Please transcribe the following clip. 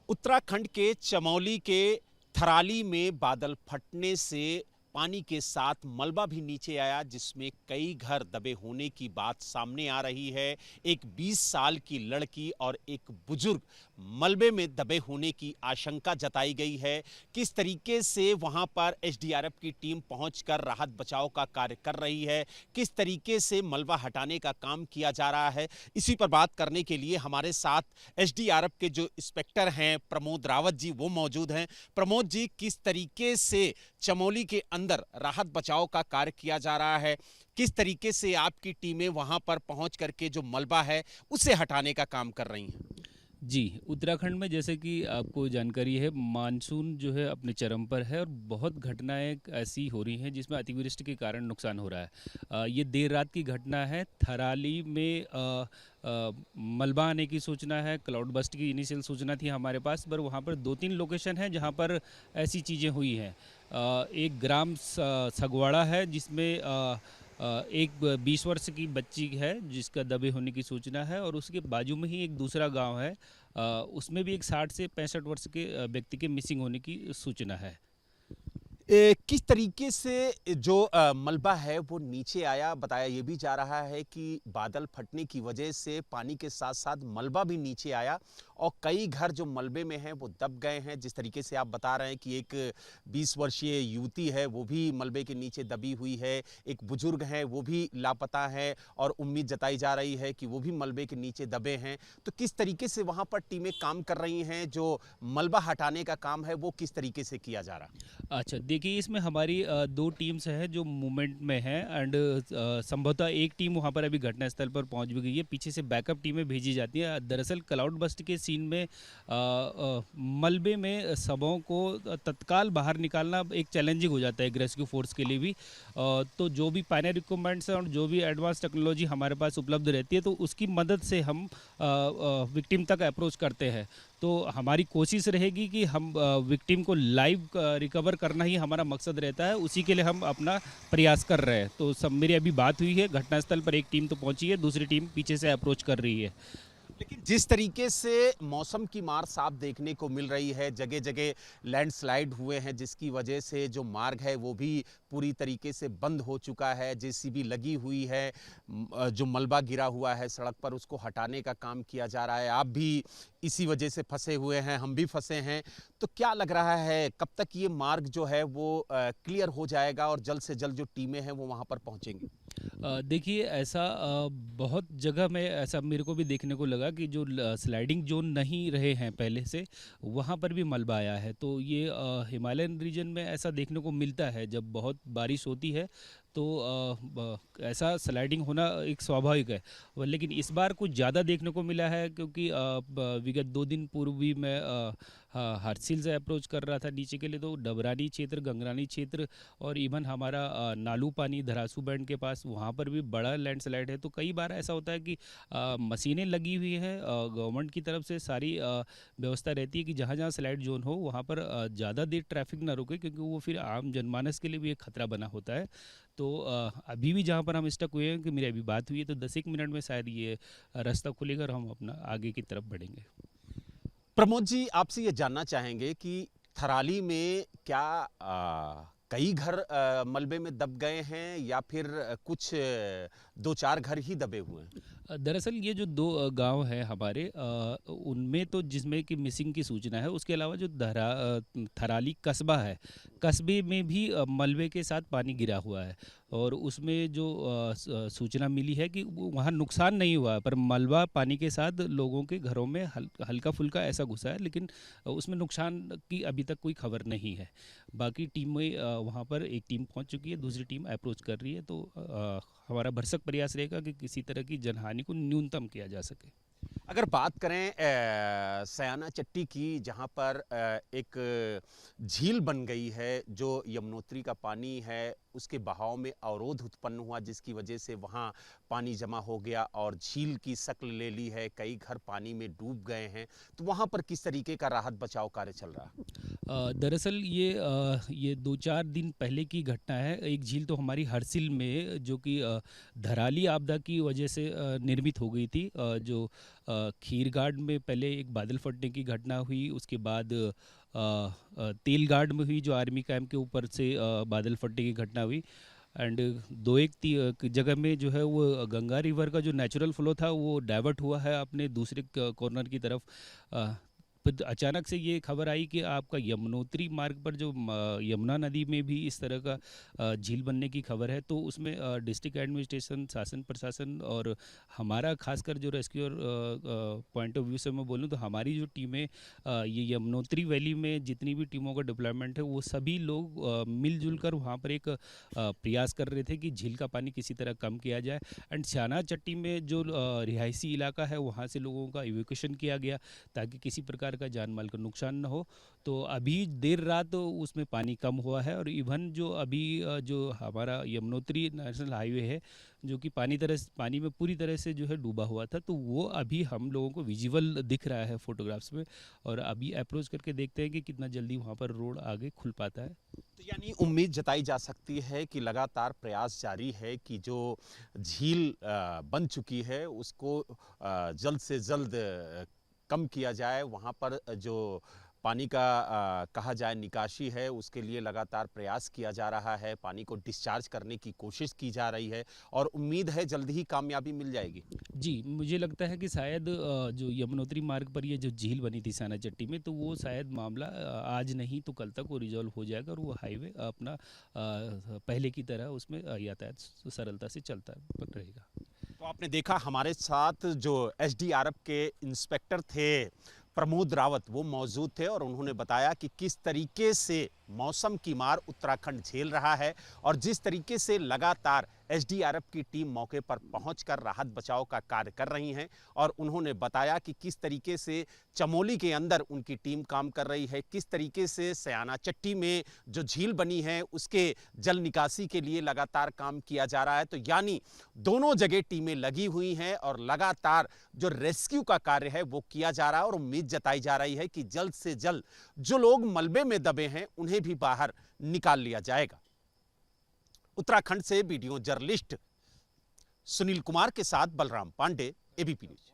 उत्तराखंड के चमोली के थराली में बादल फटने से पानी के साथ मलबा भी नीचे आया, जिसमें कई घर दबे होने की बात सामने आ रही है। एक 20 साल की लड़की और एक बुजुर्ग मलबे में दबे होने की आशंका जताई गई है। किस तरीके से वहां पर एसडीआरएफ की टीम पहुंचकर राहत बचाव का कार्य कर रही है, किस तरीके से मलबा हटाने का काम किया जा रहा है, इसी पर बात करने के लिए हमारे साथ एसडीआरएफ के जो इंस्पेक्टर हैं प्रमोद रावत जी, वो मौजूद हैं। प्रमोद जी, किस तरीके से चमोली के अंदर राहत बचाव का कार्य किया जा रहा है, किस तरीके से आपकी टीमें वहां पर पहुंच करके जो मलबा है उसे हटाने का काम कर रही हैं? जी, उत्तराखंड में जैसे कि आपको जानकारी है, मानसून जो है अपने चरम पर है और बहुत घटनाएं ऐसी हो रही हैं जिसमें अतिवृष्टि के कारण नुकसान हो रहा है। ये देर रात की घटना है। थराली में मलबा आने की सूचना है। क्लाउड बस्ट की इनिशियल सूचना थी हमारे पास, पर वहाँ पर 2-3 लोकेशन हैं जहाँ पर ऐसी चीज़ें हुई हैं। एक ग्राम सगवाड़ा है जिसमें एक 20 वर्ष की बच्ची है जिसका दबे होने की सूचना है, और उसके बाजू में ही एक दूसरा गांव है, उसमें भी एक 60 से 65 वर्ष के व्यक्ति के मिसिंग होने की सूचना है। किस तरीके से जो मलबा है वो नीचे आया? बताया ये भी जा रहा है कि बादल फटने की वजह से पानी के साथ साथ मलबा भी नीचे आया और कई घर जो मलबे में हैं वो दब गए हैं। जिस तरीके से आप बता रहे हैं कि एक 20 वर्षीय युवती है वो भी मलबे के नीचे दबी हुई है, एक बुजुर्ग हैं वो भी लापता है और उम्मीद जताई जा रही है कि वो भी मलबे के नीचे दबे हैं। तो किस तरीके से वहाँ पर टीमें काम कर रही हैं? जो मलबा हटाने का काम है वो किस तरीके से किया जा रहा है? अच्छा, देखिए, इसमें हमारी 2 टीम्स हैं जो मूवमेंट में हैं, एंड संभवतः एक टीम वहाँ पर अभी घटनास्थल पर पहुँच भी गई है। पीछे से बैकअप टीमें भेजी जाती हैं। दरअसल क्लाउड बस्ट के सीन में मलबे में शवों को तत्काल बाहर निकालना एक चैलेंजिंग हो जाता है एक रेस्क्यू फोर्स के लिए भी। तो जो भी पायनियर इक्विपमेंट्स हैं और जो भी एडवांस टेक्नोलॉजी हमारे पास उपलब्ध रहती है, तो उसकी मदद से हम विक्टिम तक अप्रोच करते हैं। तो हमारी कोशिश रहेगी कि हम विक्टिम को लाइव रिकवर करना ही हमारा मकसद रहता है। उसी के लिए हम अपना प्रयास कर रहे हैं। तो सब मेरी अभी बात हुई है, घटनास्थल पर एक टीम तो पहुंची है, दूसरी टीम पीछे से अप्रोच कर रही है। लेकिन जिस तरीके से मौसम की मार साफ देखने को मिल रही है, जगह जगह लैंडस्लाइड हुए हैं जिसकी वजह से जो मार्ग है वो भी पूरी तरीके से बंद हो चुका है, जेसीबी लगी हुई है, जो मलबा गिरा हुआ है सड़क पर उसको हटाने का काम किया जा रहा है। आप भी इसी वजह से फंसे हुए हैं, हम भी फंसे हैं। तो क्या लग रहा है कब तक ये मार्ग जो है वो क्लियर हो जाएगा और जल्द से जल्द जो टीमें हैं वो वहाँ पर पहुँचेंगी? देखिए, ऐसा बहुत जगह में ऐसा मेरे को भी देखने को लगा कि जो स्लाइडिंग जोन नहीं रहे हैं पहले से, वहाँ पर भी मलबा आया है। तो ये हिमालयन रीजन में ऐसा देखने को मिलता है, जब बहुत बारिश होती है तो ऐसा स्लाइडिंग होना एक स्वाभाविक है। लेकिन इस बार कुछ ज़्यादा देखने को मिला है, क्योंकि विगत 2 दिन पूर्व भी मैं हरसिल से अप्रोच कर रहा था नीचे के लिए, तो डबरानी क्षेत्र, गंगरानी क्षेत्र और इवन हमारा नालू पानी धरासू बैंड के पास, वहाँ पर भी बड़ा लैंडस्लाइड है। तो कई बार ऐसा होता है कि मशीनें लगी हुई हैं, गवर्नमेंट की तरफ से सारी व्यवस्था रहती है कि जहाँ जहाँ स्लाइड जोन हो वहाँ पर ज़्यादा देर ट्रैफिक ना रुके, क्योंकि वो फिर आम जनमानस के लिए भी एक खतरा बना होता है। तो अभी भी जहाँ पर हम स्टक हुए हैं, कि मेरी अभी बात हुई है, तो 10 एक मिनट में शायद ये रास्ता खुलेगा और हम अपना आगे की तरफ बढ़ेंगे। प्रमोद जी, आपसे ये जानना चाहेंगे कि थराली में क्या कई घर मलबे में दब गए हैं या फिर कुछ 2-4 घर ही दबे हुए हैं? दरअसल ये जो 2 गांव हैं हमारे, उनमें तो जिसमें कि मिसिंग की सूचना है, उसके अलावा जो थराली कस्बा है, कस्बे में भी मलबे के साथ पानी गिरा हुआ है। और उसमें जो सूचना मिली है कि वहाँ नुकसान नहीं हुआ है, पर मलबा पानी के साथ लोगों के घरों में हल्का फुल्का ऐसा घुसा है, लेकिन उसमें नुकसान की अभी तक कोई खबर नहीं है। बाकी टीमें वहाँ पर एक टीम पहुँच चुकी है, दूसरी टीम अप्रोच कर रही है। तो हमारा भरसक प्रयास रहेगा कि किसी तरह की जनहानि को न्यूनतम किया जा सके। अगर बात करें सयाना चट्टी की, जहाँ पर एक झील बन गई है, जो यमुनोत्री का पानी है उसके बहाव में अवरोध उत्पन्न हुआ, जिसकी वजह से वहाँ पानी जमा हो गया और झील की शक्ल ले ली है, कई घर पानी में डूब गए हैं। तो वहाँ पर किस तरीके का राहत बचाव कार्य चल रहा है? दरअसल ये 2-4 दिन पहले की घटना है। एक झील तो हमारी हरसिल में, जो कि धराली आपदा की वजह से निर्मित हो गई थी, जो खीरगाड़ में पहले एक बादल फटने की घटना हुई, उसके बाद तेलगाड़ में हुई जो आर्मी कैंप के ऊपर से बादल फटने की घटना हुई। एंड दो एक जगह में जो है वो गंगा रिवर का जो नेचुरल फ्लो था वो डाइवर्ट हुआ है अपने दूसरे कॉर्नर की तरफ। अ, फिर अचानक से ये खबर आई कि आपका यमुनोत्री मार्ग पर जो यमुना नदी में भी इस तरह का झील बनने की खबर है। तो उसमें डिस्ट्रिक्ट एडमिनिस्ट्रेशन, शासन प्रशासन और हमारा खासकर जो रेस्क्यू पॉइंट ऑफ व्यू से मैं बोलूँ तो हमारी जो टीमें ये यमुनोत्री वैली में जितनी भी टीमों का डिप्लॉयमेंट है वो सभी लोग मिलजुल कर वहाँ पर एक प्रयास कर रहे थे कि झील का पानी किसी तरह कम किया जाए। एंड श्याना चट्टी में जो रिहायशी इलाका है वहाँ से लोगों का इवैक्यूएशन किया गया ताकि किसी प्रकार का जान माल का नुकसान न हो। तो अभी देर रात उसमें पानी कम हुआ है और इवन जो अभी जो हमारा यमुनोत्री नेशनल हाईवे है जो कि पानी में पूरी तरह से जो है डूबा हुआ था, तो वो अभी हम लोगों को विजिबल दिख रहा है फोटोग्राफ्स में। और अभी अप्रोच करके देखते हैं कि कितना जल्दी वहाँ पर रोड आगे खुल पाता है। तो यानी उम्मीद जताई जा सकती है कि लगातार प्रयास जारी है कि जो झील बन चुकी है उसको जल्द से जल्द कम किया जाए। वहाँ पर जो पानी का कहा जाए निकासी है उसके लिए लगातार प्रयास किया जा रहा है, पानी को डिस्चार्ज करने की कोशिश की जा रही है और उम्मीद है जल्द ही कामयाबी मिल जाएगी। जी, मुझे लगता है कि शायद जो यमुनोत्री मार्ग पर ये जो झील बनी थी श्याना चट्टी में, तो वो शायद मामला आज नहीं तो कल तक वो रिजॉल्व हो जाएगा और वो हाईवे अपना पहले की तरह उसमें यातायात सरलता से चलता रहेगा। तो आपने देखा हमारे साथ जो एसडीआरएफ के इंस्पेक्टर थे प्रमोद रावत, वो मौजूद थे और उन्होंने बताया कि किस तरीके से मौसम की मार उत्तराखंड झेल रहा है और जिस तरीके से लगातार एसडीआरएफ की टीम मौके पर पहुंचकर राहत बचाव का कार्य कर रही हैं। और उन्होंने बताया कि किस तरीके से चमोली के अंदर उनकी टीम काम कर रही है, किस तरीके से श्याना चट्टी में जो झील बनी है उसके जल निकासी के लिए लगातार काम किया जा रहा है। तो यानी दोनों जगह टीमें लगी हुई हैं और लगातार जो रेस्क्यू का कार्य है वो किया जा रहा है और उम्मीद जताई जा रही है कि जल्द से जल्द जो लोग मलबे में दबे हैं उन्हें भी बाहर निकाल लिया जाएगा। उत्तराखंड से वीडियो जर्नलिस्ट सुनील कुमार के साथ बलराम पांडे, एबीपी न्यूज।